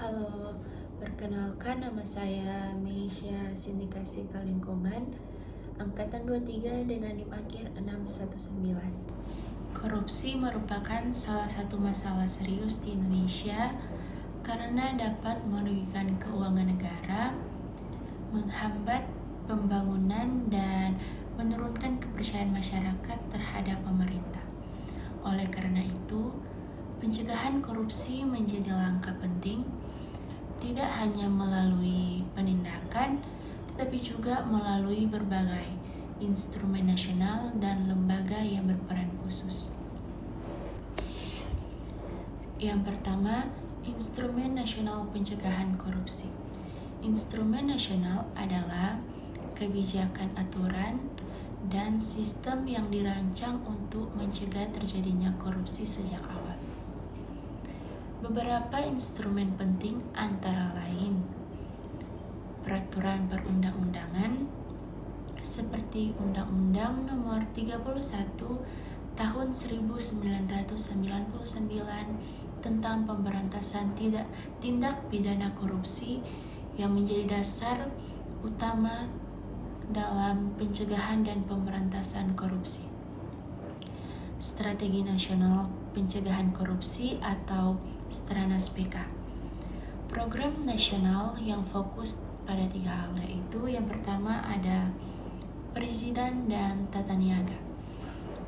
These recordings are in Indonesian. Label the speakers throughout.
Speaker 1: Halo, perkenalkan nama saya Meisya Sindikasi Kalingkungan, Angkatan 23 dengan NIM akhir 619. Korupsi merupakan salah satu masalah serius di Indonesia karena dapat merugikan keuangan negara, menghambat pembangunan, dan menurunkan kepercayaan masyarakat terhadap pemerintah. Oleh karena itu, pencegahan korupsi menjadi langkah penting, tidak hanya melalui penindakan, tetapi juga melalui berbagai instrumen nasional dan lembaga yang berperan khusus. Yang pertama, Instrumen Nasional Pencegahan Korupsi. Instrumen nasional adalah kebijakan aturan dan sistem yang dirancang untuk mencegah terjadinya korupsi sejak awal. Beberapa instrumen penting antara lain peraturan perundang-undangan seperti Undang-Undang Nomor 31 Tahun 1999 tentang pemberantasan tindak pidana korupsi yang menjadi dasar utama dalam pencegahan dan pemberantasan korupsi. Strategi Nasional Pencegahan Korupsi atau Stranas PK. Program nasional yang fokus pada 3 hal, yaitu yang pertama ada perizinan dan tata niaga.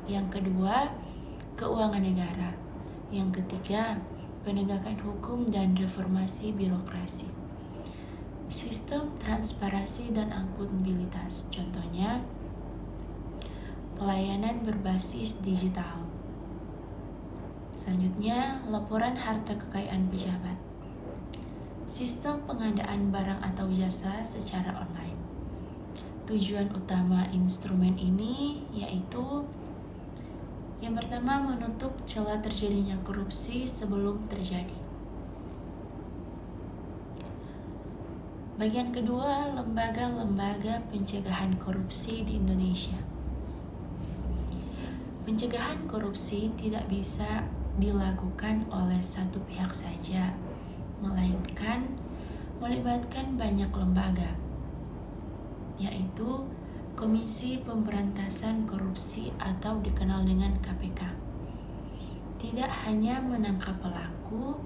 Speaker 1: Yang kedua, keuangan negara. Yang ketiga, penegakan hukum dan reformasi birokrasi. Sistem transparansi dan akuntabilitas. Contohnya, pelayanan berbasis digital. Selanjutnya, laporan harta kekayaan pejabat. Sistem pengadaan barang atau jasa secara online. Tujuan utama instrumen ini yaitu yang pertama, menutup celah terjadinya korupsi sebelum terjadi. Bagian kedua, lembaga-lembaga pencegahan korupsi di Indonesia. Pencegahan korupsi tidak bisa dilakukan oleh satu pihak saja, melainkan melibatkan banyak lembaga, yaitu Komisi Pemberantasan Korupsi atau dikenal dengan KPK. Tidak hanya menangkap pelaku,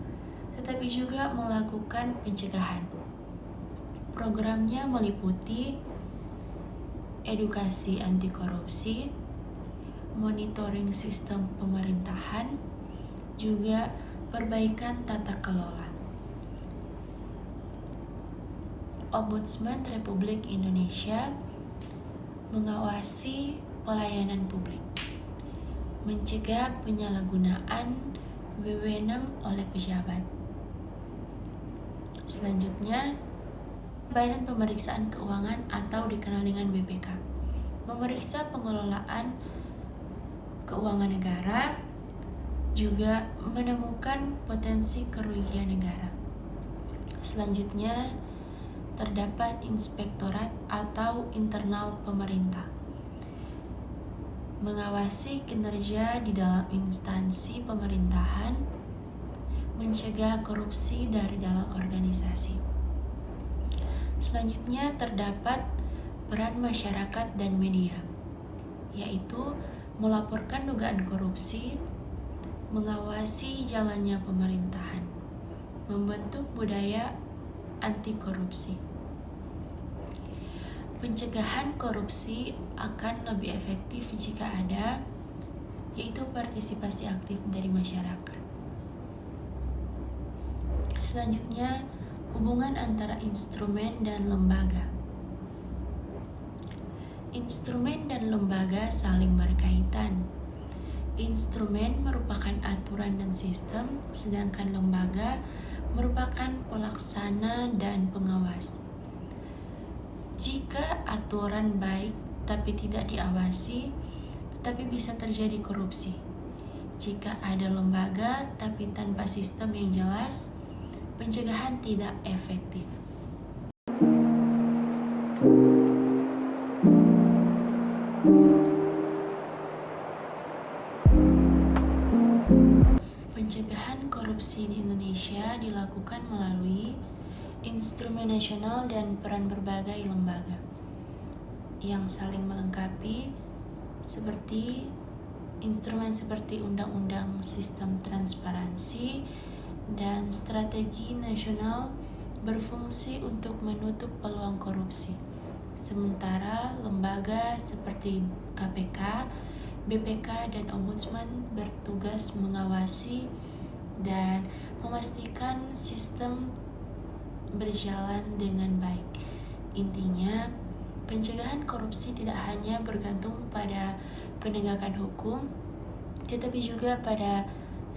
Speaker 1: tetapi juga melakukan pencegahan. Programnya meliputi edukasi anti korupsi, monitoring sistem pemerintahan, juga perbaikan tata kelola. Ombudsman Republik Indonesia mengawasi pelayanan publik, mencegah penyalahgunaan wewenang oleh pejabat. Selanjutnya, Badan Pemeriksaan Keuangan atau dikenal dengan BPK, memeriksa pengelolaan keuangan negara, juga menemukan potensi kerugian negara. Selanjutnya, terdapat inspektorat atau internal pemerintah, mengawasi kinerja di dalam instansi pemerintahan, mencegah korupsi dari dalam organisasi. Selanjutnya terdapat peran masyarakat dan media, yaitu melaporkan dugaan korupsi, mengawasi jalannya pemerintahan, membentuk budaya anti korupsi. Pencegahan korupsi akan lebih efektif jika ada, yaitu partisipasi aktif dari masyarakat. Selanjutnya, hubungan antara instrumen dan lembaga. Instrumen dan lembaga saling berkaitan. Instrumen merupakan aturan dan sistem, sedangkan lembaga merupakan pelaksana dan pengawas. Jika aturan baik tapi tidak diawasi, tetapi bisa terjadi korupsi. Jika ada lembaga tapi tanpa sistem yang jelas, pencegahan tidak efektif. Pencegahan korupsi di Indonesia dilakukan melalui instrumen nasional dan peran berbagai lembaga yang saling melengkapi, seperti instrumen seperti Undang-Undang Sistem Transparansi dan Strategi Nasional berfungsi untuk menutup peluang korupsi. Sementara lembaga seperti KPK, BPK, dan Ombudsman bertugas mengawasi dan memastikan sistem berjalan dengan baik. Intinya, pencegahan korupsi tidak hanya bergantung pada penegakan hukum, tetapi juga pada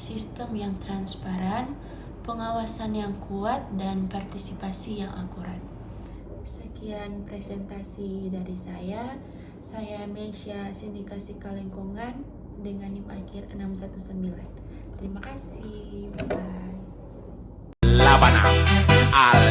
Speaker 1: sistem yang transparan, pengawasan yang kuat, dan partisipasi yang akurat. Sekian presentasi dari saya. Saya Meisha Sindikasika Lingkungan dengan NIM akhir 619. Terima kasih. Bye-bye.
Speaker 2: La Habana, al